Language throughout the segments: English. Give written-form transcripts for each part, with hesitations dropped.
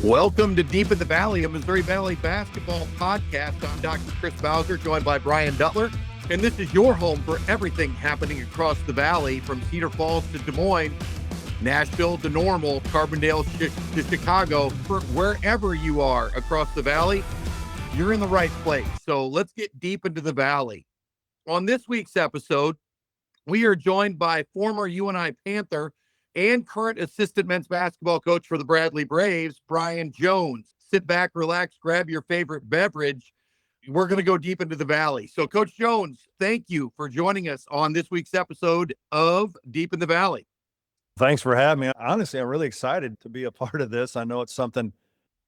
Welcome to Deep in the Valley, a Missouri Valley basketball podcast. I'm Dr. Chris Bowser, joined by Brian Duttler, and this is your home for everything happening across the valley, from Cedar Falls to Des Moines, Nashville to Normal, Carbondale to Chicago. For wherever you are across the valley, you're in the right place. So let's get deep into the valley. On this week's episode, we are joined by former UNI Panther and current assistant men's basketball coach for the Bradley Braves, Brian Jones. Sit back, relax, grab your favorite beverage. We're going to go deep into the valley. So, Coach Jones, thank you for joining us on this week's episode of Deep in the Valley. Thanks for having me. Honestly, I'm really excited to be a part of this. I know it's something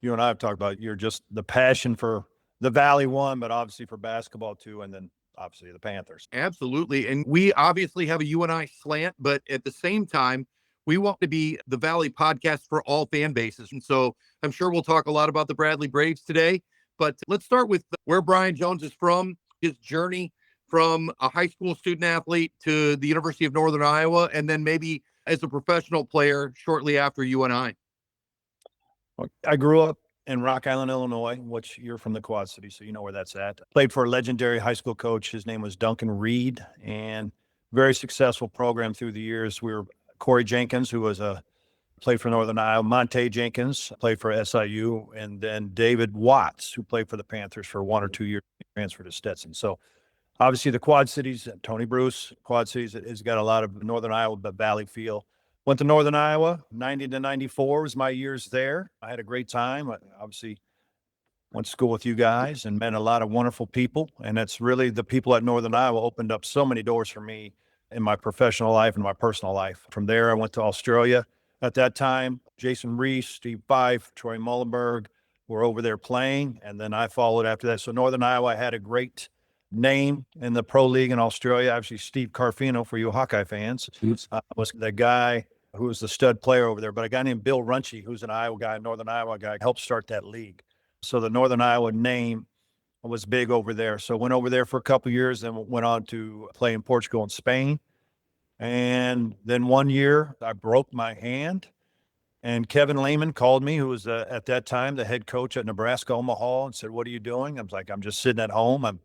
you and I have talked about. You're just the passion for the Valley one, but obviously for basketball too, and then obviously the Panthers. Absolutely. And we obviously have a UNI slant, but at the same time, we want to be the Valley podcast for all fan bases. And so I'm sure we'll talk a lot about the Bradley Braves today, but let's start with where Brian Jones is from, his journey from a high school student athlete to the University of Northern Iowa, and then maybe as a professional player shortly after UNI. I grew up in Rock Island, Illinois, which you're from the Quad Cities, so you know where that's at. Played for a legendary high school coach. His name was Duncan Reed, and very successful program through the years. We were Corey Jenkins, who was played for Northern Iowa, Monte Jenkins played for SIU, and then David Watts, who played for the Panthers for 1 or 2 years, transferred to Stetson. So obviously the Quad Cities, Tony Bruce, Quad Cities has got a lot of Northern Iowa, but Valley feel. Went to Northern Iowa, 90 to 94 was my years there. I had a great time. I obviously went to school with you guys and met a lot of wonderful people. And it's really the people at Northern Iowa opened up so many doors for me in my professional life and my personal life. From there, I went to Australia. At that time, Jason Reese, Steve Fife, Troy Mullenberg were over there playing. And then I followed after that. So Northern Iowa had a great name in the pro league in Australia. Obviously, Steve Carfino, for you Hawkeye fans, was the guy who was the stud player over there. But a guy named Bill Runchie, who's an Iowa guy, Northern Iowa guy, helped start that league. So the Northern Iowa name was big over there. So went over there for a couple of years, then went on to play in Portugal and Spain. And then 1 year I broke my hand, and Kevin Lehman called me, who was at that time the head coach at Nebraska Omaha, and said, "What are you doing?" I was like, "I'm just sitting at home. I'm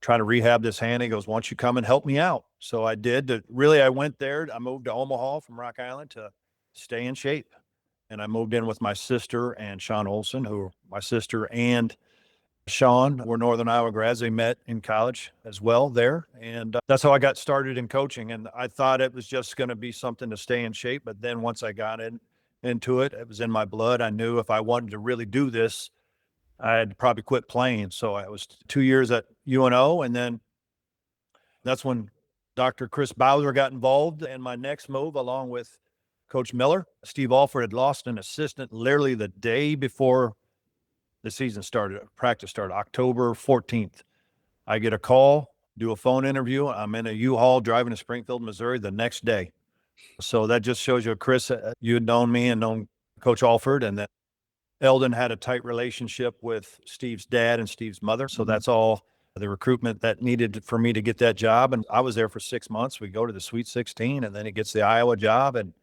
trying to rehab this hand." He goes, "Why don't you come and help me out?" So I did. Really, I went there. I moved to Omaha from Rock Island to stay in shape. And I moved in with my sister and Sean Olson, who my sister and Sean were Northern Iowa grads. They met in college as well there. And that's how I got started in coaching. And I thought it was just going to be something to stay in shape. But then once I got into it, it was in my blood. I knew if I wanted to really do this, I'd probably quit playing. So I was 2 years at UNO. And then that's when Dr. Chris Bowser got involved in my next move, along with Coach Miller. Steve Alford had lost an assistant literally the day before the season started, practice started, October 14th. I get a call, do a phone interview. I'm in a U-Haul driving to Springfield, Missouri the next day. So that just shows you, Chris, you had known me and known Coach Alford, and then Eldon had a tight relationship with Steve's dad and Steve's mother. So that's all the recruitment that needed for me to get that job. And I was there for 6 months. We go to the Sweet 16, and then he gets the Iowa job. And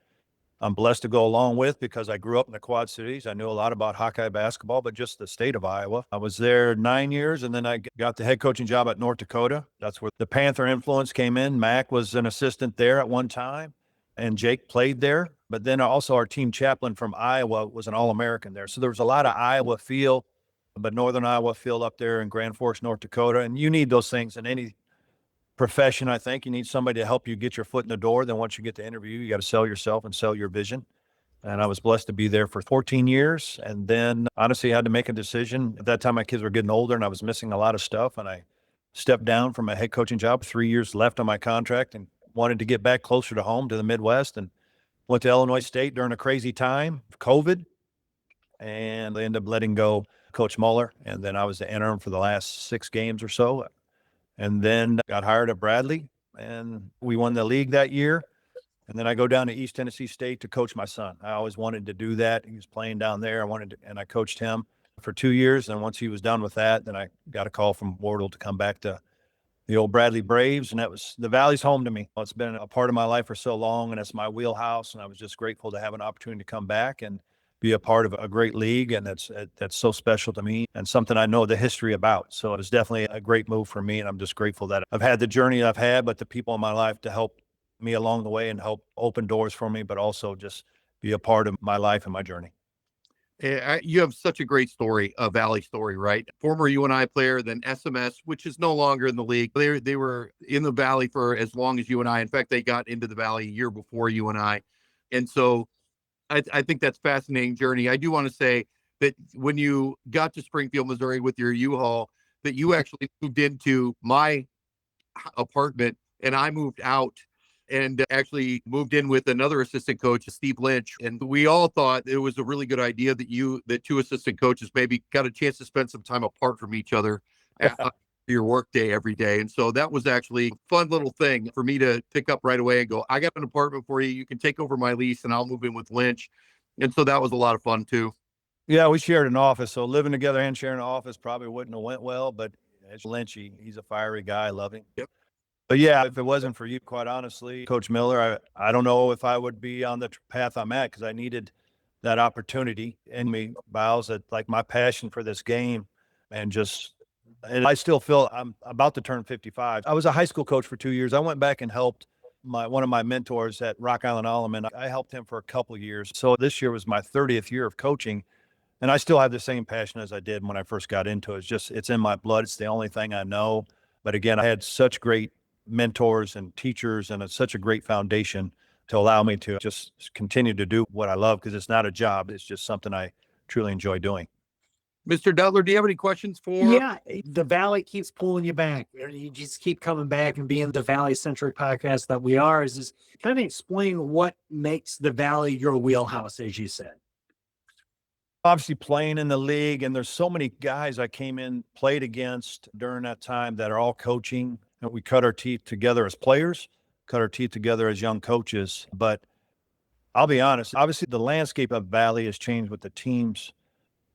I'm blessed to go along with, because I grew up in the Quad Cities. I knew a lot about Hawkeye basketball, but just the state of Iowa. I was there 9 years, and then I got the head coaching job at North Dakota. That's where the Panther influence came in. Mac was an assistant there at one time, and Jake played there. But then also our team chaplain from Iowa was an All-American there. So there was a lot of Iowa feel, but Northern Iowa feel up there in Grand Forks, North Dakota. And you need those things in any profession. I think you need somebody to help you get your foot in the door. Then once you get the interview, you got to sell yourself and sell your vision. And I was blessed to be there for 14 years. And then honestly, I had to make a decision. At that time, my kids were getting older and I was missing a lot of stuff. And I stepped down from a head coaching job, 3 years left on my contract, and wanted to get back closer to home, to the Midwest, and went to Illinois State during a crazy time, COVID. And they ended up letting go Coach Muller. And then I was the interim for the last 6 games or so. And then got hired at Bradley, and we won the league that year. And then I go down to East Tennessee State to coach my son. I always wanted to do that. He was playing down there. And I coached him for 2 years. And once he was done with that, then I got a call from Wardle to come back to the old Bradley Braves. And the Valley's home to me. It's been a part of my life for so long, and it's my wheelhouse. And I was just grateful to have an opportunity to come back and be a part of a great league, and that's so special to me and something I know the history about. So it was definitely a great move for me, and I'm just grateful that I've had the journey I've had, but the people in my life to help me along the way and help open doors for me, but also just be a part of my life and my journey. You have such a great story, a Valley story, right? Former UNI player, then SMS, which is no longer in the league. They were in the Valley for as long as UNI. In fact, they got into the Valley a year before UNI. And so I think that's a fascinating journey. I do want to say that when you got to Springfield, Missouri with your U-Haul, that you actually moved into my apartment and I moved out and actually moved in with another assistant coach, Steve Lynch. And we all thought it was a really good idea that two assistant coaches maybe got a chance to spend some time apart from each other after your work day every day. And so that was actually a fun little thing for me to pick up right away and go, I got an apartment for you. You can take over my lease and I'll move in with Lynch. And so that was a lot of fun too. Yeah, we shared an office, so living together and sharing an office probably wouldn't have went well, but as Lynch, he's a fiery guy. I love him. Yep. But yeah, if it wasn't for you, quite honestly, Coach Miller, I don't know if I would be on the path I'm at, because I needed that opportunity in me, Biles, that like my passion for this game and I still feel I'm about to turn 55. I was a high school coach for 2 years. I went back and helped one of my mentors at Rock Island Alleman. I helped him for a couple of years. So this year was my 30th year of coaching. And I still have the same passion as I did when I first got into it. It's in my blood. It's the only thing I know. But again, I had such great mentors and teachers, and it's such a great foundation to allow me to just continue to do what I love, because it's not a job. It's just something I truly enjoy doing. Mr. Dutler, do you have any questions for? Yeah, the Valley keeps pulling you back. You just keep coming back and being the Valley-centric podcast that we are. Is kind of explain what makes the Valley your wheelhouse, as you said. Obviously playing in the league, and there's so many guys I came in, played against during that time that are all coaching, and we cut our teeth together as players, cut our teeth together as young coaches. But I'll be honest, obviously the landscape of Valley has changed with the teams,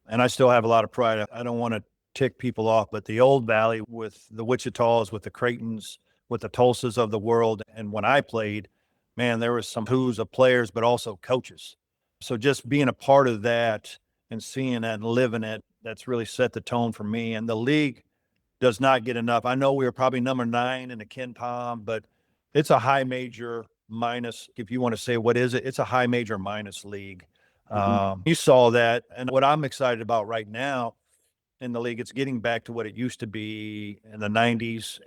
and I still have a lot of pride. I don't want to tick people off, but the old Valley with the Wichitas, with the Creightons, with the Tulsas of the world, and when I played, man, there was some who's of players, but also coaches. So just being a part of that and seeing that and living it, that's really set the tone for me. And the league does not get enough. I know we were probably number 9 in the Ken Palm, but it's a high major minus. If you want to say what is it, it's a high major minus league. You saw that. And what I'm excited about right now in the league, it's getting back to what it used to be in the 90s.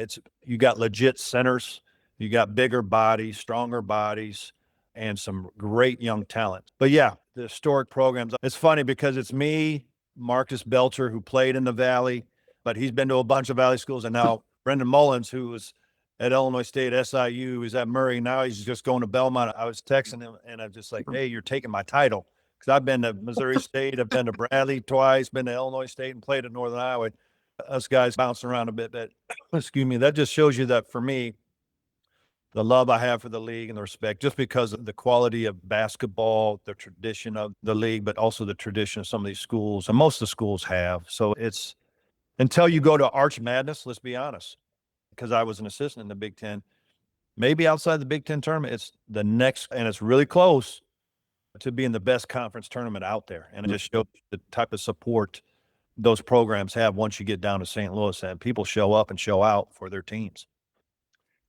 You got legit centers, you got bigger bodies, stronger bodies, and some great young talent. But yeah, the historic programs. It's funny because it's me, Marcus Belcher, who played in the Valley, but he's been to a bunch of Valley schools, and now Brendan Mullins, who was at Illinois State, SIU, he's at Murray. Now he's just going to Belmont. I was texting him, and I'm just like, hey, you're taking my title. Because I've been to Missouri State, I've been to Bradley twice, been to Illinois State, and played at Northern Iowa. Us guys bouncing around a bit, but excuse me, that just shows you that for me, the love I have for the league and the respect, just because of the quality of basketball, the tradition of the league, but also the tradition of some of these schools, and most of the schools have. So it's until you go to Arch Madness, let's be honest, because I was an assistant in the Big Ten, maybe outside the Big Ten tournament, it's the next, and it's really close to being the best conference tournament out there. And it just shows the type of support those programs have once you get down to St. Louis, and people show up and show out for their teams.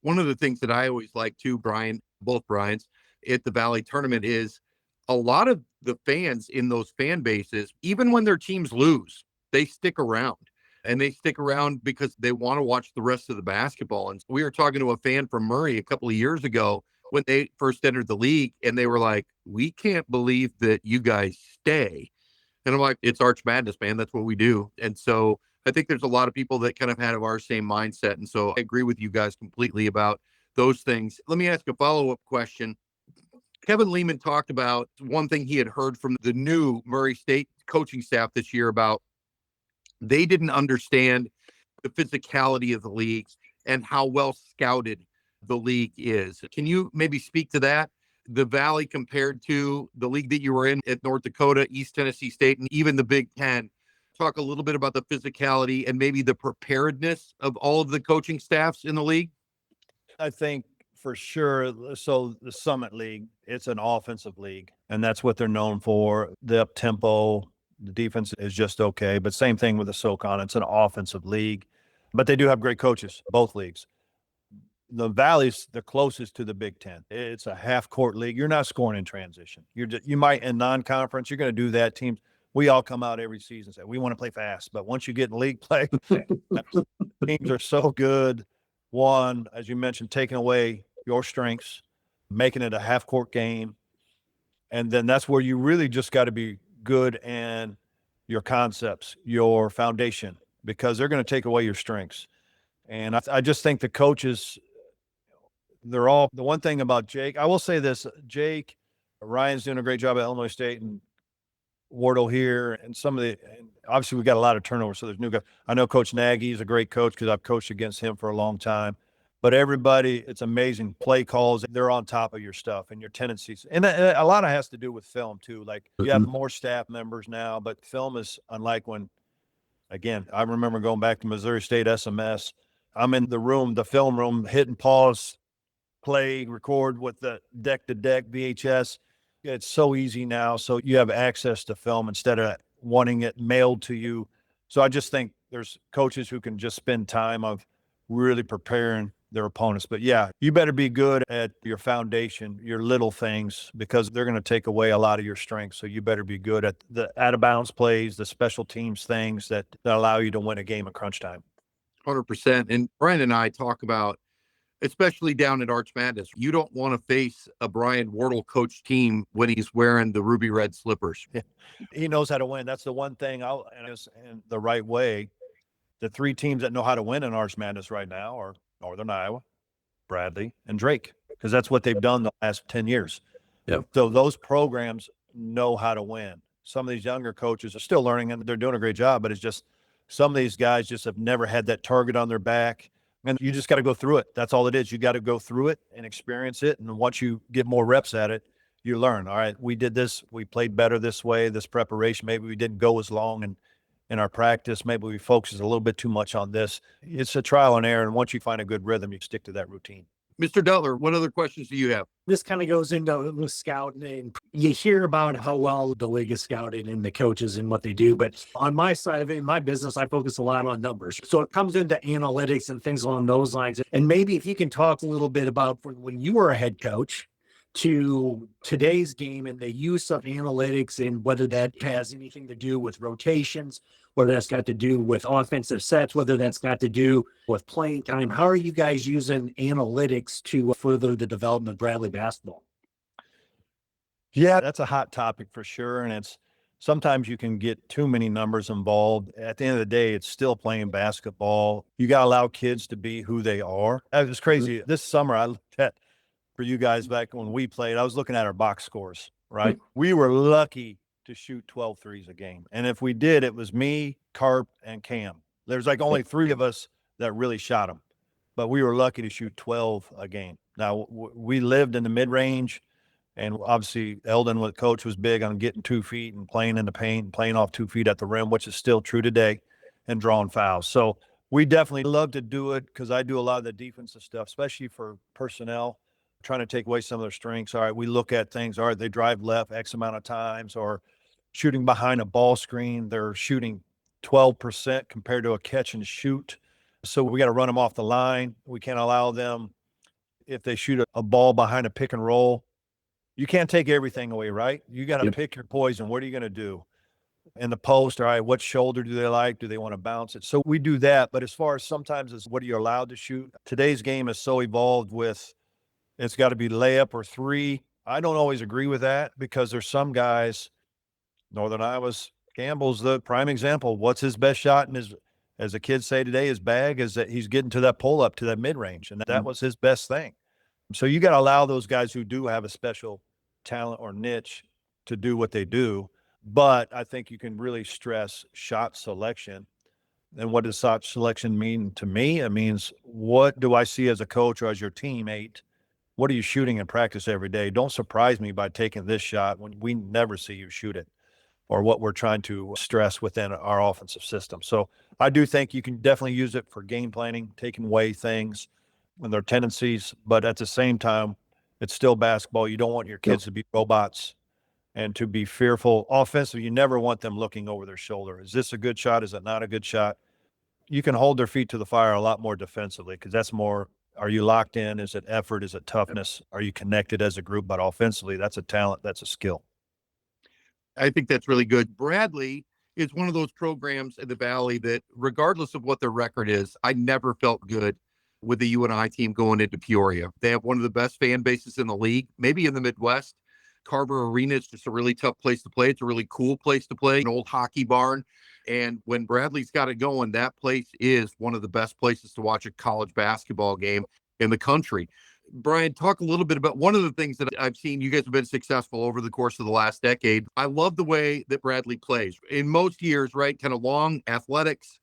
One of the things that I always like too, Brian, both Brian's, at the Valley tournament is a lot of the fans in those fan bases, even when their teams lose, they stick around. And they stick around because they want to watch the rest of the basketball. And we were talking to a fan from Murray a couple of years ago when they first entered the league, and they were like, we can't believe that you guys stay. And I'm like, it's Arch Madness, man. That's what we do. And so I think there's a lot of people that kind of have our same mindset. And so I agree with you guys completely about those things. Let me ask a follow-up question. Kevin Lehman talked about one thing he had heard from the new Murray State coaching staff this year about they didn't understand the physicality of the league and how well scouted the league is. Can you maybe speak to that? The Valley compared to the league that you were in at North Dakota, East Tennessee State, and even the Big Ten. Talk a little bit about the physicality and maybe the preparedness of all of the coaching staffs in the league. I think for sure. So the Summit League, it's an offensive league. and that's what they're known for. The up tempo, the defense is just okay. But same thing with the SoCon. It's an offensive league, but they do have great coaches, both leagues. The Valley's the closest to the Big Ten. It's a half court league. You're not scoring in transition. You might in non-conference, you're going to do that. Teams, we all come out every season and say we want to play fast, but once you get in league play, teams are so good. One, as you mentioned, taking away your strengths, making it a half court game. And then that's where you really just got to be good in your concepts, your foundation, because they're going to take away your strengths. And I just think the coaches, they're all, the one thing about Jake, I will say this, Jake, Ryan's doing a great job at Illinois State, and Wardle here, and and obviously we got a lot of turnover. So there's new guys. I know Coach Nagy is a great coach because I've coached against him for a long time. But everybody, it's amazing. Play calls, they're on top of your stuff and your tendencies. And a lot of it has to do with film too. Like you have more staff members now, but film is unlike when, again, I remember going back to Missouri State SMS. I'm in the room, the film room, hitting pause, play, record with the deck-to-deck VHS. It's so easy now. So you have access to film instead of wanting it mailed to you. So I just think there's coaches who can just spend time of really preparing their opponents. But yeah, you better be good at your foundation, your little things, because they're going to take away a lot of your strengths. So you better be good at the out-of-bounds plays, the special teams things that allow you to win a game at crunch time. 100%. And Brian and I talk about, especially down at Arch Madness, you don't want to face a Brian Wardle coach team when he's wearing the ruby red slippers. Yeah. He knows how to win. That's the one thing in the right way. The three teams that know how to win in Arch Madness right now are Northern Iowa, Bradley, and Drake, because that's what they've done the last 10 years. Yep. So those programs know how to win. Some of these younger coaches are still learning, and they're doing a great job, but it's just some of these guys just have never had that target on their back. And you just got to go through it. That's all it is. You got to go through it and experience it. And once you get more reps at it, you learn. All right, we did this. We played better this way, this preparation. Maybe we didn't go as long in our practice. Maybe we focused a little bit too much on this. It's a trial and error. And once you find a good rhythm, you stick to that routine. Mr. Dutler, what other questions do you have? This kind of goes into the scouting. And you hear about how well the league is scouted and the coaches and what they do. But on my side of it, in my business, I focus a lot on numbers. So it comes into analytics and things along those lines. And maybe if you can talk a little bit about when you were a head coach to today's game and the use of analytics, and whether that has anything to do with rotations, whether that's got to do with offensive sets, whether that's got to do with playing time. How are you guys using analytics to further the development of Bradley basketball? Yeah, that's a hot topic for sure. And it's sometimes you can get too many numbers involved. At the end of the day, it's still playing basketball. You got to allow kids to be who they are. It was crazy. This summer, I looked at, for you guys back when we played, I was looking at our box scores, right? We were lucky to shoot 12 threes a game. And if we did, it was me, Carp, and Cam. There's like only three of us that really shot them, but we were lucky to shoot 12 a game. Now, we lived in the mid-range, and obviously Eldon, with coach, was big on getting 2 feet and playing in the paint and playing off 2 feet at the rim, which is still true today, and drawing fouls. So we definitely love to do it because I do a lot of the defensive stuff, especially for personnel, trying to take away some of their strengths. All right, we look at things. All right, they drive left X amount of times, or shooting behind a ball screen, they're shooting 12% compared to a catch and shoot. So we got to run them off the line. We can't allow them, if they shoot a ball behind a pick and roll, you can't take everything away, right? You got to pick your poison. What are you going to do? In the post, all right, what shoulder do they like? Do they want to bounce it? So we do that. But as far as sometimes as what are you allowed to shoot? Today's game is so evolved with it's got to be layup or three. I don't always agree with that because there's some guys, Northern Iowa's Campbell's the prime example. What's his best shot? And as the kids say today, his bag is that he's getting to that pull up to that mid range. And that was his best thing. So you got to allow those guys who do have a special talent or niche to do what they do. But I think you can really stress shot selection. And what does shot selection mean to me? It means, what do I see as a coach or as your teammate? What are you shooting in practice every day? Don't surprise me by taking this shot when we never see you shoot it, or what we're trying to stress within our offensive system. So I do think you can definitely use it for game planning, taking away things and their tendencies. But at the same time, it's still basketball. You don't want your kids to be robots. and to be fearful. Offensively, you never want them looking over their shoulder. Is this a good shot? Is it not a good shot? You can hold their feet to the fire a lot more defensively because that's more, are you locked in? Is it effort? Is it toughness? Are you connected as a group? But offensively, that's a talent. That's a skill. I think that's really good. Bradley is one of those programs in the Valley that, regardless of what their record is, I never felt good with the UNI team going into Peoria. They have one of the best fan bases in the league, maybe in the Midwest. Carver Arena is just a really tough place to play. It's a really cool place to play, an old hockey barn. And when Bradley's got it going, that place is one of the best places to watch a college basketball game in the country. Brian, talk a little bit about one of the things that I've seen you guys have been successful over the course of the last decade. I love the way that Bradley plays. In most years, right, kind of long athletics,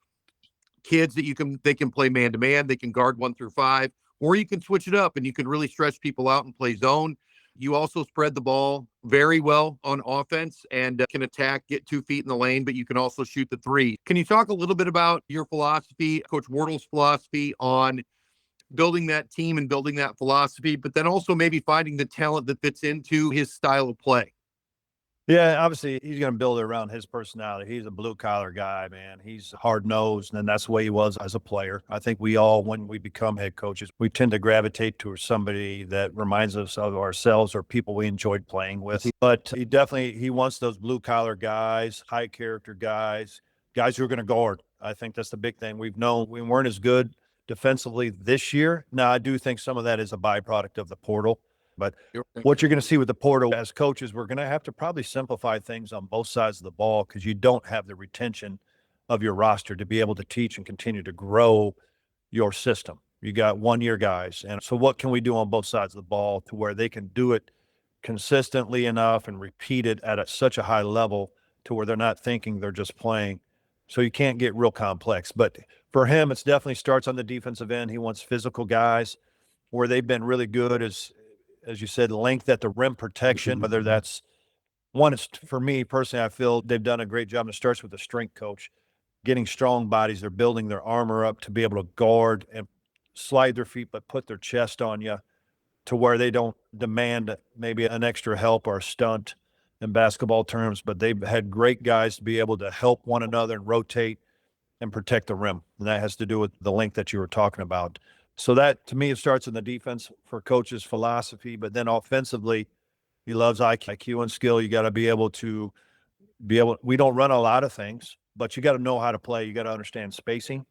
kids that they can play man to man, they can guard 1 through 5, or you can switch it up and you can really stretch people out and play zone. You also spread the ball very well on offense and can attack, get 2 feet in the lane, but you can also shoot the three. Can you talk a little bit about your philosophy, Coach Wardle's philosophy on building that team and building that philosophy, but then also maybe finding the talent that fits into his style of play? Yeah, obviously he's going to build it around his personality. He's a blue collar guy, man. He's hard nosed, and that's the way he was as a player. I think we all, when we become head coaches, we tend to gravitate to somebody that reminds us of ourselves or people we enjoyed playing with. But he wants those blue collar guys, high character guys who are going to guard. I think that's the big thing. We've known we weren't as good defensively this year. Now, I do think some of that is a byproduct of the portal. But what you're going to see with the portal as coaches, we're going to have to probably simplify things on both sides of the ball because you don't have the retention of your roster to be able to teach and continue to grow your system. You got 1-year guys. And so what can we do on both sides of the ball to where they can do it consistently enough and repeat it at such a high level to where they're not thinking, they're just playing. So you can't get real complex. But for him, it's definitely starts on the defensive end. He wants physical guys. Where they've been really good is, as you said, length at the rim protection, whether that's one, it's for me personally, I feel they've done a great job. And it starts with the strength coach, getting strong bodies. They're building their armor up to be able to guard and slide their feet, but put their chest on you to where they don't demand maybe an extra help or a stunt in basketball terms, but they've had great guys to be able to help one another and rotate and protect the rim. And that has to do with the length that you were talking about. So that, to me, it starts in the defense for coaches' philosophy, but then offensively, he loves IQ and skill. You got to be able, we don't run a lot of things, but you got to know how to play. You got to understand spacing.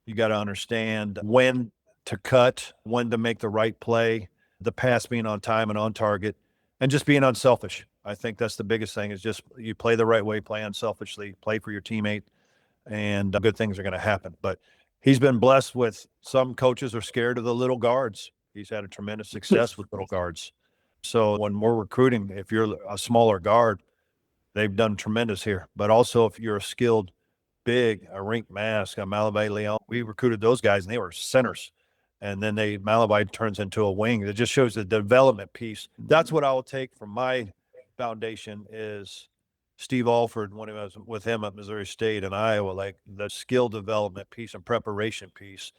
You got to understand when to cut, when to make the right play, the pass being on time and on target, and just being unselfish. I think that's the biggest thing is just you play the right way, play unselfishly, play for your teammate, and good things are going to happen. But he's been blessed with some coaches are scared of the little guards. He's had a tremendous success with little guards. So when we're recruiting, if you're a smaller guard, they've done tremendous here. But also if you're a skilled big, a Rink Mask, a Malabai Leon, we recruited those guys and they were centers. And then Malabai turns into a wing. It just shows the development piece. That's what I will take from my foundation is Steve Alford, when he was with him at Missouri State and Iowa, like the skill development piece and preparation piece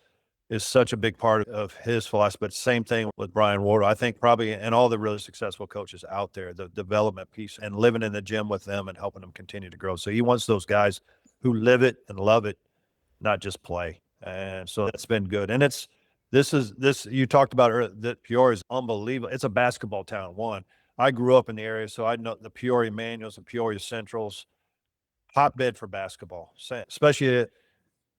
is such a big part of his philosophy. But same thing with Brian Wardle. I think probably, and all the really successful coaches out there, the development piece and living in the gym with them and helping them continue to grow. So he wants those guys who live it and love it, not just play. And so that's been good. And this you talked about that Peoria is unbelievable. It's a basketball town. One, I grew up in the area, so I know the Peoria Manuals and Peoria Centrals, hotbed for basketball, especially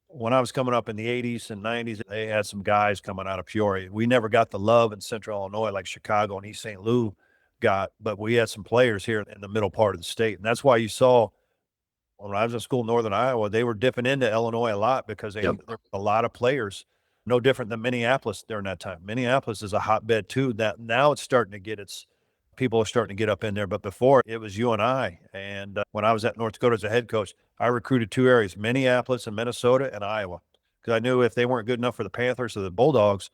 when I was coming up in the 80s and 90s. They had some guys coming out of Peoria. We never got the love in Central Illinois like Chicago and East St. Louis got, but we had some players here in the middle part of the state. And that's why you saw when I was in school in Northern Iowa, they were dipping into Illinois a lot because there were a lot of players. No different than Minneapolis during that time. Minneapolis is a hotbed too. That now it's starting to get people are starting to get up in there. But before it was UNI. And when I was at North Dakota as a head coach, I recruited 2 areas, Minneapolis and Minnesota and Iowa. Because I knew if they weren't good enough for the Panthers or the Bulldogs,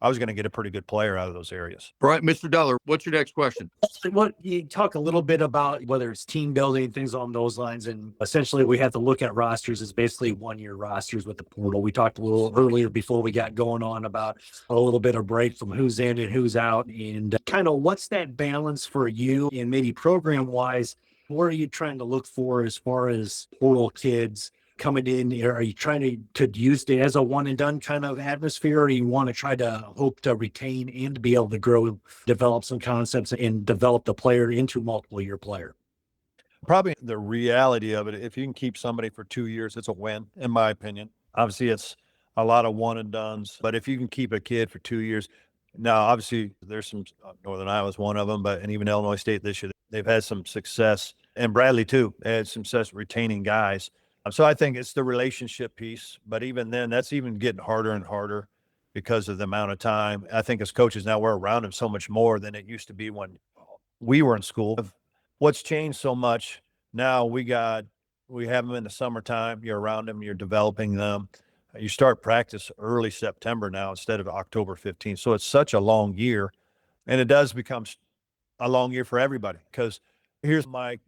I was going to get a pretty good player out of those areas. All right, Mr. Deller, what's your next question? What you talk a little bit about whether it's team building, things along those lines, and essentially we have to look at rosters as basically 1 year rosters with the portal. We talked a little earlier before we got going on about a little bit of break from who's in and who's out, and kind of what's that balance for you, and maybe program wise, what are you trying to look for as far as portal kids coming in? Are you trying to use it as a one and done kind of atmosphere, or you want to try to hope to retain and be able to grow, develop some concepts and develop the player into multiple year player? Probably the reality of it, if you can keep somebody for 2 years, it's a win, in my opinion. Obviously, it's a lot of one and dones, but if you can keep a kid for 2 years, now obviously there's some, Northern Iowa's one of them, and even Illinois State this year, they've had some success, and Bradley too, had some success retaining guys. So I think it's the relationship piece, but even then, that's even getting harder and harder because of the amount of time. I think as coaches now, we're around them so much more than it used to be when we were in school. What's changed so much now, we have them in the summertime, you're around them, you're developing them. You start practice early September now instead of October 15th. So it's such a long year, and it does become a long year for everybody, because here's my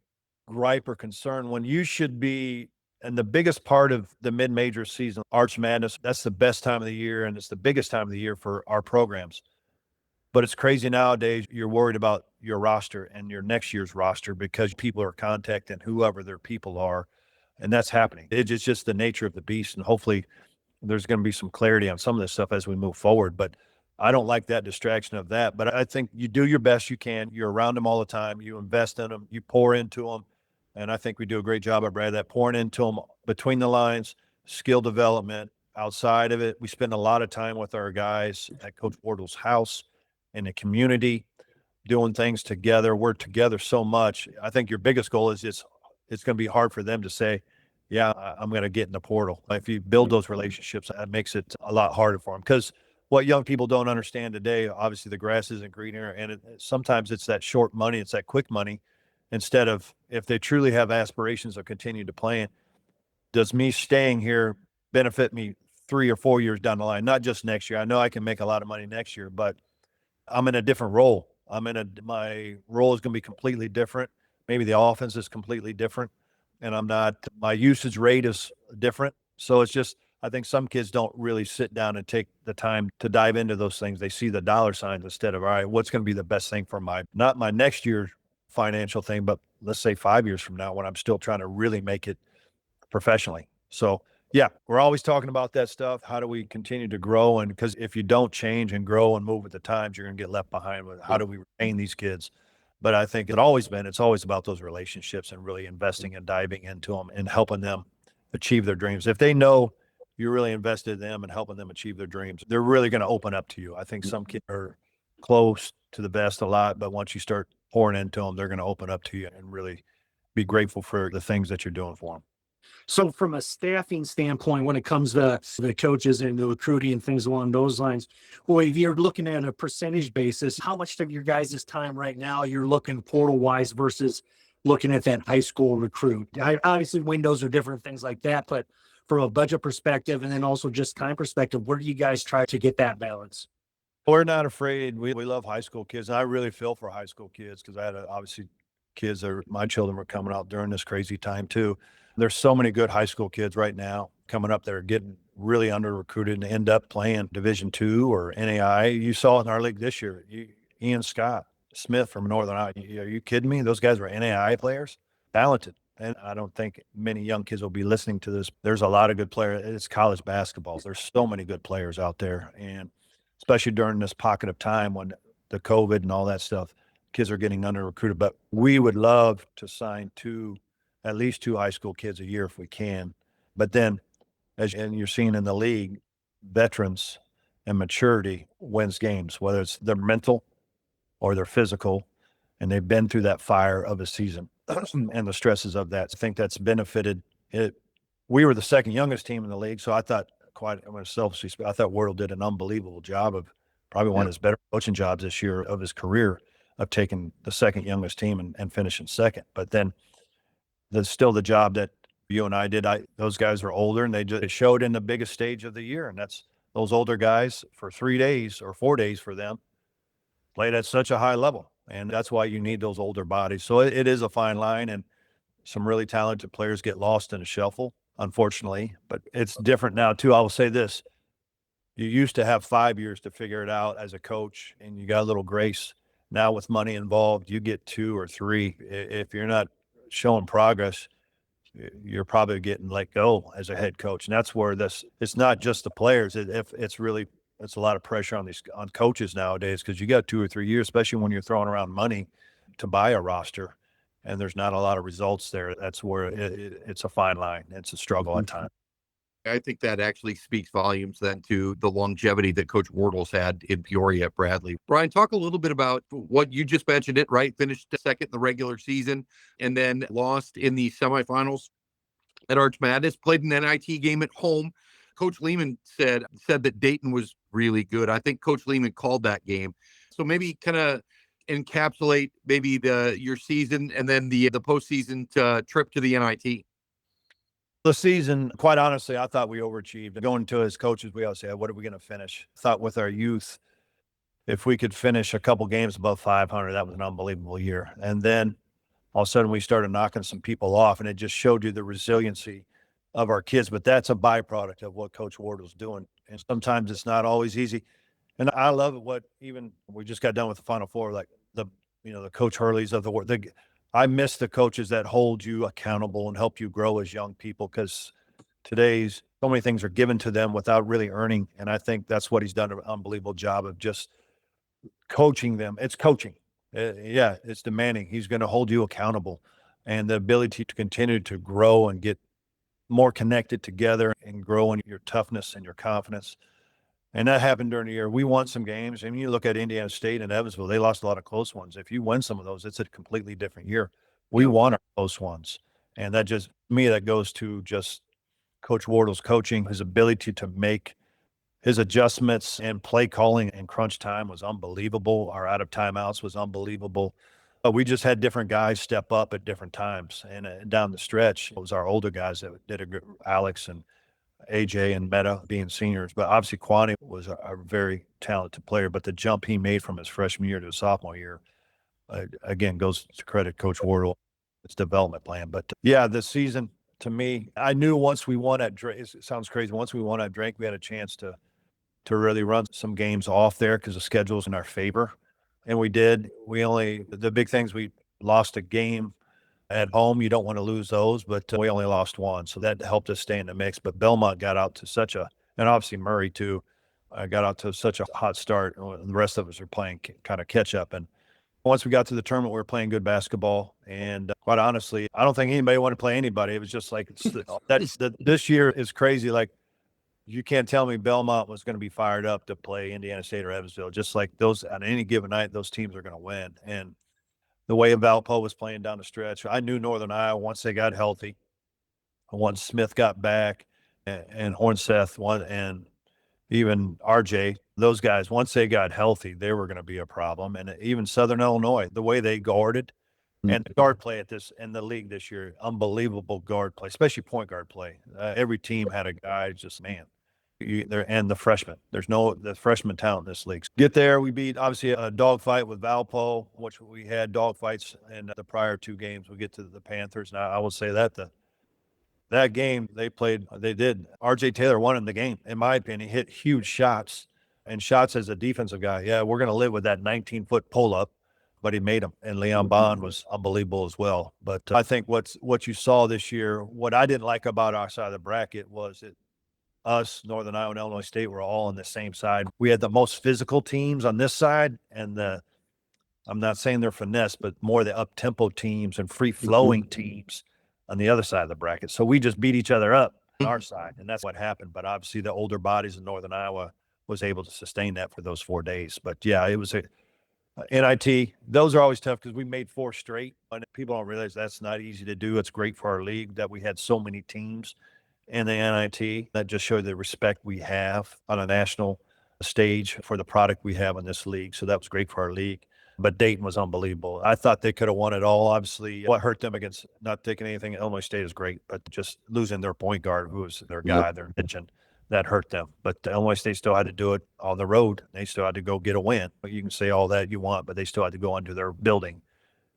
gripe or concern: when you should be, and the biggest part of the mid-major season, March Madness, that's the best time of the year, and it's the biggest time of the year for our programs. But it's crazy nowadays. You're worried about your roster and your next year's roster because people are contacting whoever their people are, and that's happening. It's just the nature of the beast, and hopefully there's going to be some clarity on some of this stuff as we move forward. But I don't like that distraction of that. But I think you do your best you can. You're around them all the time. You invest in them. You pour into them. And I think we do a great job at Brad, that pouring into them between the lines, skill development. Outside of it, we spend a lot of time with our guys at Coach Wardle's house, in the community, doing things together. We're together so much. I think your biggest goal is it's going to be hard for them to say, yeah, I'm going to get in the portal. If you build those relationships, that makes it a lot harder for them. Because what young people don't understand today, obviously the grass isn't greener, and sometimes it's that short money, it's that quick money, instead of, if they truly have aspirations of continuing to play, does me staying here benefit me 3 or 4 years down the line, not just next year. I know I can make a lot of money next year, but I'm in a different role. My role is going to be completely different. Maybe the offense is completely different, and my usage rate is different. So it's just, I think some kids don't really sit down and take the time to dive into those things. They see the dollar signs instead of, all right, what's going to be the best thing for not my next year's financial thing, but let's say 5 years from now, when I'm still trying to really make it professionally. So yeah, we're always talking about that stuff. How do we continue to grow? And because if you don't change and grow and move with the times, you're going to get left behind with how do we retain these kids? But I think it's always about those relationships and really investing and diving into them and helping them achieve their dreams. If they know you're really invested in them and helping them achieve their dreams, they're really going to open up to you. I think some kids are close to the vest a lot, but once you start pouring into them, they're going to open up to you and really be grateful for the things that you're doing for them. So from a staffing standpoint, when it comes to the coaches and the recruiting and things along those lines, well, if you're looking at a percentage basis, how much of your guys' time right now you're looking portal wise versus looking at that high school recruit? Obviously windows are different, things like that, but from a budget perspective and then also just time perspective, where do you guys try to get that balance? We're not afraid. We love high school kids. And I really feel for high school kids, because I had obviously kids my children were coming out during this crazy time too. There's so many good high school kids right now coming up that are getting really under recruited and end up playing Division II or NAI. You saw it in our league this year. Ian Scott Smith from Northern Iowa. Are you kidding me? Those guys were NAI players, talented. And I don't think many young kids will be listening to this. There's a lot of good players. It's college basketball. There's so many good players out there. And especially during this pocket of time when the COVID and all that stuff, kids are getting under recruited. But we would love to sign at least two high school kids a year if we can. But then, and you're seeing in the league, veterans and maturity wins games, whether it's their mental or their physical, and they've been through that fire of a season and the stresses of that. I think that's benefited it. We were the second youngest team in the league, so I thought, I'm going to selfishly speak, I thought Wardle did an unbelievable job of probably one of his better coaching jobs this year of his career, of taking the second youngest team and finishing second. But then there's still the job that you and I did. Those guys are older, and they just showed in the biggest stage of the year, and that's those older guys for 3 days or 4 days for them played at such a high level. And that's why you need those older bodies. So it is a fine line, and some really talented players get lost in the shuffle, unfortunately. But it's different now, too. I will say this. You used to have 5 years to figure it out as a coach, and you got a little grace. Now with money involved, you get 2 or 3. If you're not showing progress, you're probably getting let go as a head coach. And that's where it's not just the players. It's a lot of pressure on coaches nowadays, because you got 2 or 3 years, especially when you're throwing around money to buy a roster and there's not a lot of results there. That's where it's a fine line. It's a struggle at times. I think that actually speaks volumes then to the longevity that Coach Wardle's had in Peoria at Bradley. Brian, talk a little bit about what you just mentioned it, right? Finished second in the regular season and then lost in the semifinals at March Madness, played an NIT game at home. Coach Lehman said that Dayton was really good. I think Coach Lehman called that game. So maybe kind of encapsulate maybe your season and then the postseason trip to the NIT. The season, quite honestly, I thought we overachieved. Going to as coaches, we always say, what are we going to finish? Thought with our youth, if we could finish a couple games above 500, that was an unbelievable year. And then all of a sudden we started knocking some people off, and it just showed you the resiliency of our kids. But that's a byproduct of what Coach Wardle's doing. And sometimes it's not always easy. And I love it. Even we just got done with the Final Four, like the Coach Hurleys of the world. I miss the coaches that hold you accountable and help you grow as young people, because today's so many things are given to them without really earning. And I think that's what he's done an unbelievable job of, just coaching them. It's coaching. Yeah, it's demanding. He's going to hold you accountable, and the ability to continue to grow and get more connected together and grow in your toughness and your confidence. And that happened during the year. We won some games. I mean, you look at Indiana State and Evansville, they lost a lot of close ones. If you win some of those, it's a completely different year. We won our close ones. And that goes to just Coach Wardle's coaching. His ability to make his adjustments and play calling in crunch time was unbelievable. Our out of timeouts was unbelievable. We just had different guys step up at different times. And down the stretch, it was our older guys that did a good, Alex and AJ and Meta being seniors. But obviously Kwani was a very talented player. But the jump he made from his freshman year to his sophomore year, again, goes to credit Coach Wardle, his development plan. But yeah, this season, to me, I knew once we won at Drake, it sounds crazy, once we won at Drake, we had a chance to really run some games off there because the schedule's in our favor. And we did. The big things, we lost a game at home. You don't want to lose those, but we only lost one. So that helped us stay in the mix. But Belmont got out to and obviously Murray too, got out to such a hot start. The rest of us are playing kind of catch up. And once we got to the tournament, we were playing good basketball. And quite honestly, I don't think anybody wanted to play anybody. It was just like, this year is crazy. Like, you can't tell me Belmont was going to be fired up to play Indiana State or Evansville. Just like those, on any given night, those teams are going to win. And the way Valpo was playing down the stretch, I knew Northern Iowa, once they got healthy, once Smith got back, and Hornseth won, and even RJ, those guys, once they got healthy, they were going to be a problem. And even Southern Illinois, the way they guarded, and the guard play in the league this year, unbelievable guard play, especially point guard play. Every team had a guy, just, man. And the freshmen. There's the freshman talent in this league. Get there, we beat, obviously, a dogfight with Valpo, which we had dogfights in the prior 2 games. We get to the Panthers. Now, I will say that that game they did. RJ Taylor won in the game, in my opinion. He hit huge shots, and shots as a defensive guy. Yeah, we're going to live with that 19-foot pull-up, but he made them. And Leon Bond was unbelievable as well. But I think what you saw this year, what I didn't like about our side of the bracket was that us, Northern Iowa and Illinois State, were all on the same side. We had the most physical teams on this side, and I'm not saying they're finesse, but more the up-tempo teams and free-flowing teams on the other side of the bracket. So we just beat each other up on our side, and that's what happened. But obviously the older bodies in Northern Iowa was able to sustain that for those 4 days. But yeah, it was a NIT. Those are always tough because we made 4 straight, and people don't realize that's not easy to do. It's great for our league that we had so many teams in the NIT. That just showed the respect we have on a national stage for the product we have in this league. So that was great for our league. But Dayton was unbelievable. I thought they could have won it all. Obviously, what hurt them against not taking anything, Illinois State is great, but just losing their point guard, who was their guy, their engine, that hurt them. But Illinois State still had to do it on the road. They still had to go get a win. But you can say all that you want, but they still had to go into their building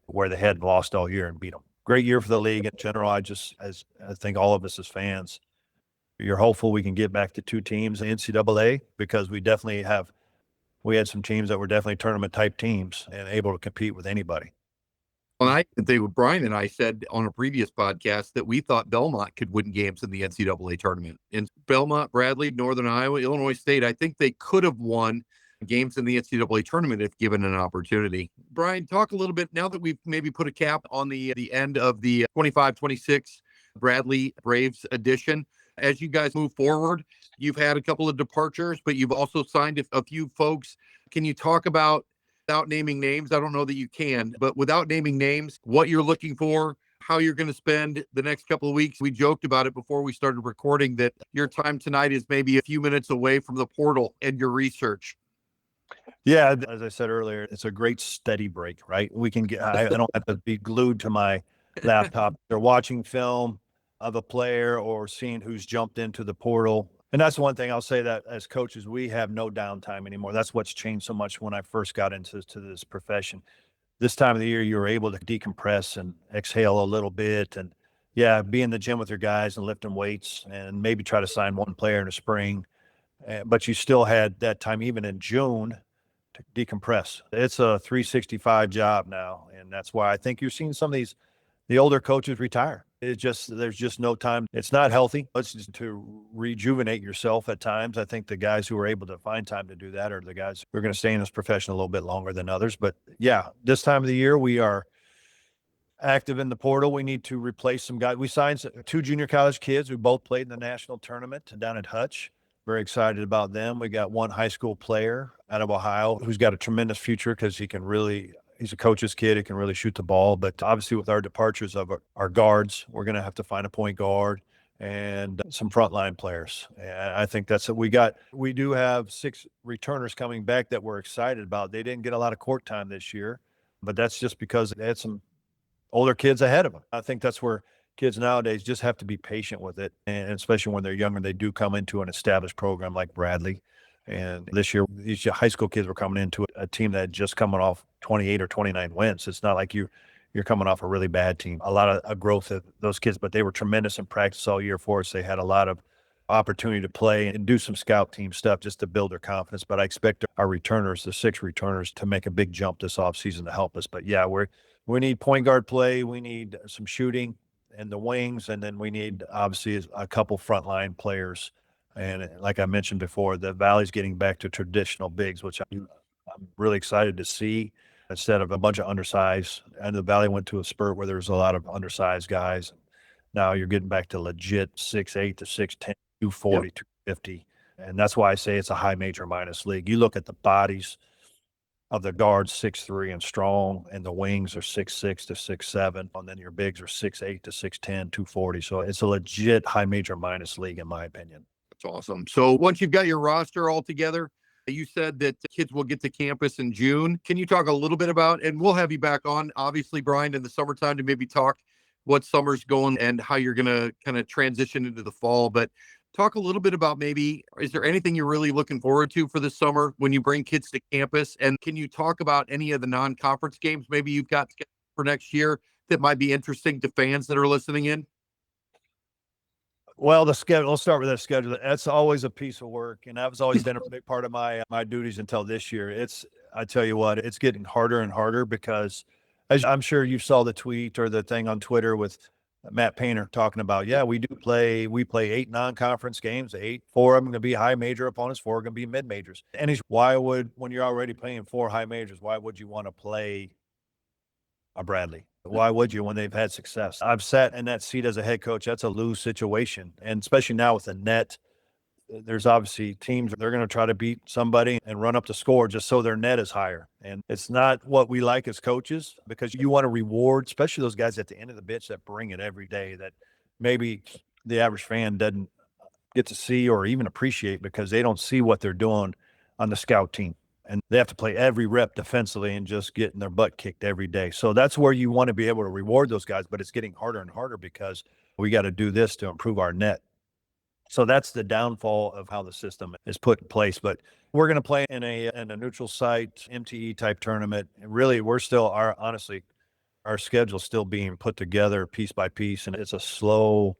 where they had lost all year and beat them. Great year for the league in general. I think all of us as fans, you're hopeful we can get back to 2 teams in NCAA, because we had some teams that were definitely tournament type teams and able to compete with anybody. Well, I think Brian and I said on a previous podcast that we thought Belmont could win games in the NCAA tournament. In Belmont, Bradley, Northern Iowa, Illinois State, I think they could have won games in the NCAA tournament if given an opportunity. Brian, talk a little bit now that we've maybe put a cap on the end of the 25-26 Bradley Braves edition. As you guys move forward, you've had a couple of departures, but you've also signed a few folks. Can you talk about, without naming names, I don't know that you can, but without naming names, what you're looking for, how you're going to spend the next couple of weeks? We joked about it before we started recording that your time tonight is maybe a few minutes away from the portal and your research. Yeah, as I said earlier, it's a great steady break, right? We can get, I don't have to be glued to my laptop. They're watching film of a player or seeing who's jumped into the portal. And that's one thing I'll say, that as coaches, we have no downtime anymore. That's what's changed so much when I first got into this profession. This time of the year, you're able to decompress and exhale a little bit, and be in the gym with your guys and lifting weights, and maybe try to sign one player in the spring. But you still had that time, even in June, to decompress. It's a 365 job now, and that's why I think you're seeing some of the older coaches retire. There's just no time. It's not healthy. It's just to rejuvenate yourself at times. I think the guys who are able to find time to do that are the guys who are going to stay in this profession a little bit longer than others. But this time of the year, we are active in the portal. We need to replace some guys. We signed 2 junior college kids who both played in the national tournament down at Hutch. Very excited about them. We got one high school player out of Ohio who's got a tremendous future, because he's a coach's kid. He can really shoot the ball. But obviously, with our departures of our guards, we're going to have to find a point guard and some frontline players. And I think that's what we got. We do have 6 returners coming back that we're excited about. They didn't get a lot of court time this year, but that's just because they had some older kids ahead of them. I think that's where kids nowadays just have to be patient with it. And especially when they're younger, they do come into an established program like Bradley. And this year, these high school kids were coming into a team that had just coming off 28 or 29 wins. It's not like you're coming off a really bad team. A lot of growth of those kids, but they were tremendous in practice all year for us. They had a lot of opportunity to play and do some scout team stuff just to build their confidence. But I expect our returners, the 6 returners, to make a big jump this offseason to help us. But we need point guard play. We need some shooting and the wings, and then we need obviously a couple frontline players. And like I mentioned before, the Valley's getting back to traditional bigs, which I'm really excited to see, instead of a bunch of undersized. And the Valley went to a spurt where there was a lot of undersized guys. Now you're getting back to legit 6'8" to 6'10", 240, 250. And that's why I say it's a high major minus league. You look at the bodies of the guards, 6'3" and strong, and the wings are 6'6" to 6'7", and then your bigs are 6'8" to 6'10", 240. So it's a legit high major minus league, in my opinion. That's awesome. So once you've got your roster all together, you said that kids will get to campus in June. Can you talk a little bit about, and we'll have you back on, obviously, Brian, in the summertime to maybe talk what summer's going and how you're going to kind of transition into the fall. But talk a little bit about, maybe, is there anything you're really looking forward to for this summer when you bring kids to campus? And can you talk about any of the non-conference games maybe you've got for next year that might be interesting to fans that are listening in? Well, the schedule, let's start with that schedule. That's always a piece of work, and that's always been a big part of my duties until this year. I tell you what, it's getting harder and harder, because as I'm sure you saw the tweet or the thing on Twitter with Matt Painter talking about, we play 8 non-conference games, 4 of them going to be high major opponents, 4 are going to be mid majors. And when you're already playing 4 high majors, why would you want to play a Bradley? Why would you, when they've had success? I've sat in that seat as a head coach. That's a lose situation. And especially now with the net, there's obviously teams, they're going to try to beat somebody and run up the score just so their net is higher. And it's not what we like as coaches, because you want to reward, especially those guys at the end of the bench that bring it every day, that maybe the average fan doesn't get to see or even appreciate, because they don't see what they're doing on the scout team. And they have to play every rep defensively and just getting their butt kicked every day. So that's where you want to be able to reward those guys, but it's getting harder and harder, because we got to do this to improve our net. So that's the downfall of how the system is put in place. But we're going to play in a neutral site MTE type tournament. And really, we're still honestly, our schedule's still being put together piece by piece, and it's a slow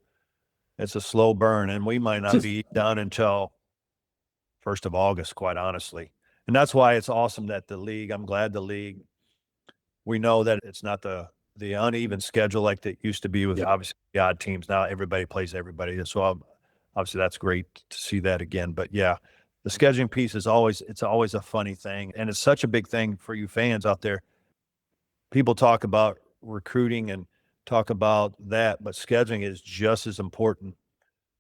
burn, and we might not be done until 1st of August, quite honestly. And that's why it's awesome that I'm glad the league, we know that it's not the uneven schedule like it used to be with obviously the odd teams. Now everybody plays everybody. So obviously that's great to see that again. But yeah, the scheduling piece it's always a funny thing. And it's such a big thing for you fans out there. People talk about recruiting and talk about that, but scheduling is just as important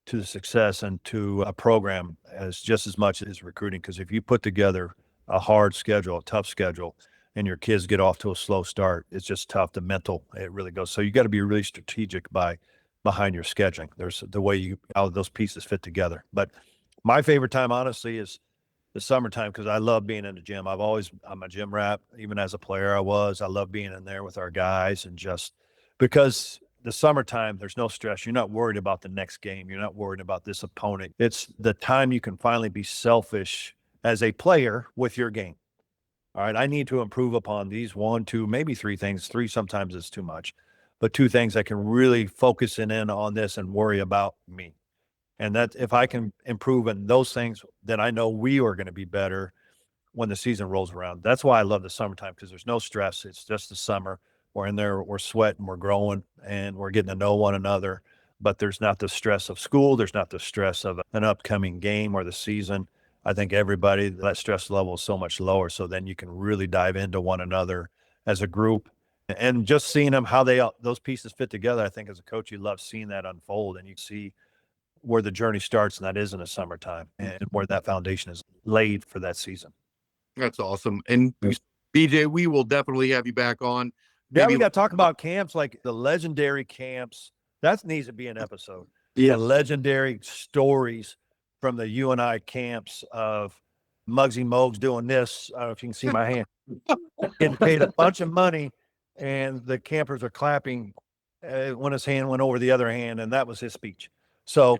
to the success and to a program as just as much as recruiting. Because if you put together a hard schedule, a tough schedule, and your kids get off to a slow start, it's just tough. The mental, it really goes. So you got to be really strategic behind your scheduling. There's the way how those pieces fit together. But my favorite time, honestly, is the summertime because I love being in the gym. I'm a gym rat. Even as a player, I love being in there with our guys and just because the summertime, there's no stress. You're not worried about the next game. You're not worried about this opponent. It's the time you can finally be selfish as a player with your game. All right, I need to improve upon these 1, 2, maybe 3 things. 3 sometimes is too much, but 2 things I can really focus in on this and worry about me. And that if I can improve in those things, then I know we are going to be better when the season rolls around. That's why I love the summertime because there's no stress. It's just the summer. We're in there, we're sweating, we're growing, and we're getting to know one another. But there's not the stress of school. There's not the stress of an upcoming game or the season. I think that stress level is so much lower. So then you can really dive into one another as a group. And just seeing them, how those pieces fit together, I think as a coach, you love seeing that unfold and you see where the journey starts, and that is in the summertime and where that foundation is laid for that season. That's awesome. And BJ, we will definitely have you back on. Yeah, we got to talk about camps, like the legendary camps. That needs to be an episode. Yeah. The legendary stories from the UNI camps of Muggsy Mogues doing this. I don't know if you can see my hand. Getting paid a bunch of money, and the campers are clapping when his hand went over the other hand, and that was his speech. So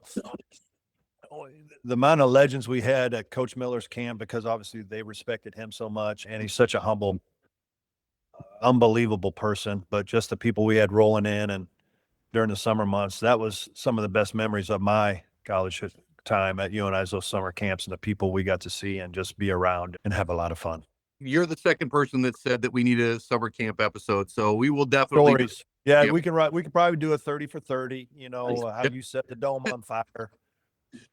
the amount of legends we had at Coach Miller's camp, because obviously they respected him so much, and he's such a humble, unbelievable person, but just the people we had rolling in and during the summer months, that was some of the best memories of my college time at UNI's, those summer camps and the people we got to see and just be around and have a lot of fun. You're the second person that said that we need a summer camp episode. So we will definitely. Stories. Yeah, yep. We could probably do a 30 for 30, how you set the dome on fire.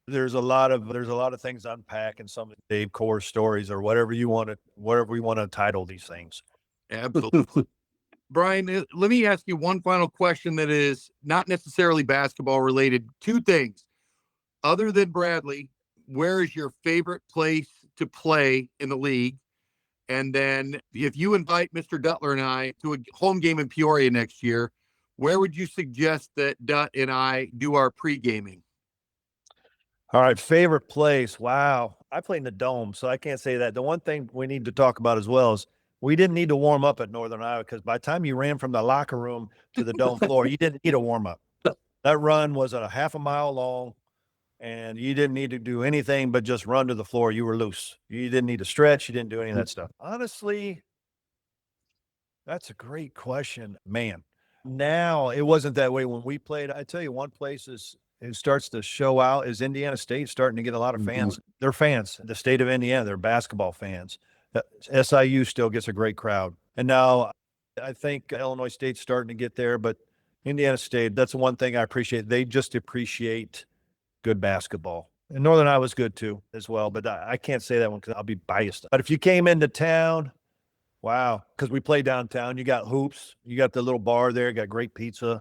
There's a lot of things to unpack in some of Dave Core stories or whatever we want to title these things. Absolutely. Brian, let me ask you one final question that is not necessarily basketball related. 2 things. Other than Bradley, where is your favorite place to play in the league? And then if you invite Mr. Duttler and I to a home game in Peoria next year, where would you suggest that Dutt and I do our pre-gaming? All right, favorite place. Wow. I played in the Dome, so I can't say that. The one thing we need to talk about as well is we didn't need to warm up at Northern Iowa because by the time you ran from the locker room to the Dome floor, you didn't need a warm up. That run was a half a mile long, and you didn't need to do anything but just run to the floor. You were loose. You didn't need to stretch. You didn't do any of that stuff. Honestly, that's a great question, man. Now, it wasn't that way when we played. I tell you, one place it starts to show out is Indiana State starting to get a lot of fans. They're fans. The state of Indiana, they're basketball fans. SIU still gets a great crowd. And now I think Illinois State's starting to get there, but Indiana State, that's the one thing I appreciate. They just appreciate good basketball. And Northern Iowa's good too as well, but I can't say that one because I'll be biased. But if you came into town, wow, because we play downtown, you got hoops, you got the little bar there, got great pizza.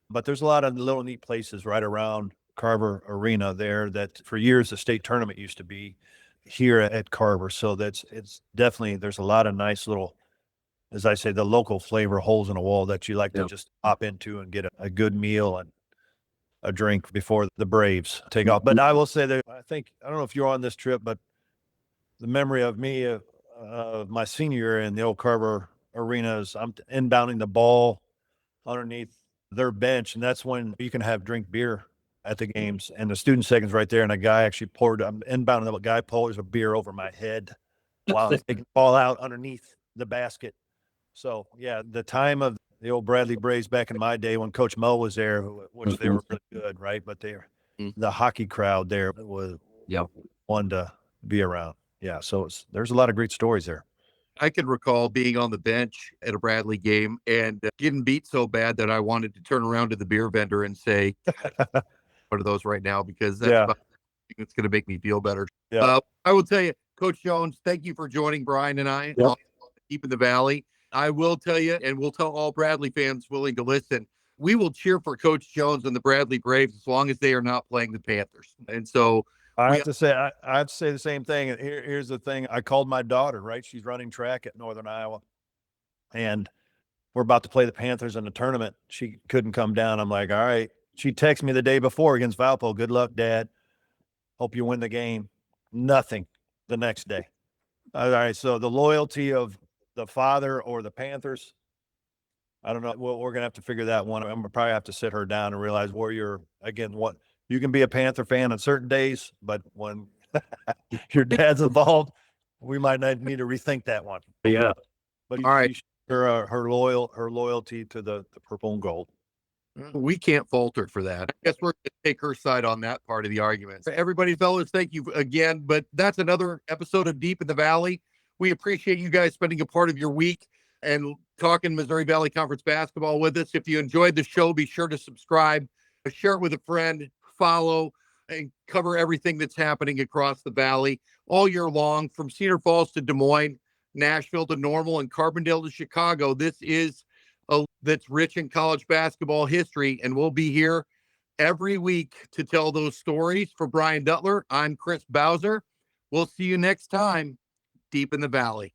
But there's a lot of little neat places right around Carver Arena there that for years the state tournament used to be here at Carver. So it's definitely, there's a lot of nice little, as I say, the local flavor holes in a wall that you like to just hop into and get a good meal and a drink before the Braves take off. But I will say that I don't know if you're on this trip, but the memory of me of my senior year in the old Carver Arenas, I'm inbounding the ball underneath their bench, and that's when you can drink beer at the games, and the student section's right there. And a guy actually poured, I'm inbound, and the guy pours a beer over my head while I'm taking the ball out underneath the basket. So yeah, the time of the old Bradley Braves back in my day when Coach Mo was there, which they were really good, right? But the hockey crowd there was one to be around. Yeah, so there's a lot of great stories there. I can recall being on the bench at a Bradley game and getting beat so bad that I wanted to turn around to the beer vendor and say, "What are those right now?" Because that's about it's going to make me feel better. Yeah. I will tell you, Coach Jones, thank you for joining Brian and I on Deep in the Valley. I will tell you, and we'll tell all Bradley fans willing to listen, we will cheer for Coach Jones and the Bradley Braves as long as they are not playing the Panthers. And so I have to say the same thing. And here's the thing. I called my daughter, right? She's running track at Northern Iowa, and we're about to play the Panthers in the tournament. She couldn't come down. I'm like, all right. She texted me the day before against Valpo. Good luck, Dad. Hope you win the game. Nothing the next day. All right. So the loyalty of the father or the Panthers, I don't know. Well, we're going to have to figure that one. I'm going to probably have to sit her down and realize where what you can be a Panther fan on certain days, but when your dad's involved, we might need to rethink that one. Yeah. But all right. Her loyalty to the purple and gold. We can't falter for that. I guess we're going to take her side on that part of the argument. Everybody, fellas, thank you again. But that's another episode of Deep in the Valley. We appreciate you guys spending a part of your week and talking Missouri Valley Conference basketball with us. If you enjoyed the show, be sure to subscribe, share it with a friend, follow, and cover everything that's happening across the Valley all year long, from Cedar Falls to Des Moines, Nashville to Normal, and Carbondale to Chicago. This is that's rich in college basketball history, and we'll be here every week to tell those stories. For Brian Duttler, I'm Chris Bowser. We'll see you next time, Deep in the Valley.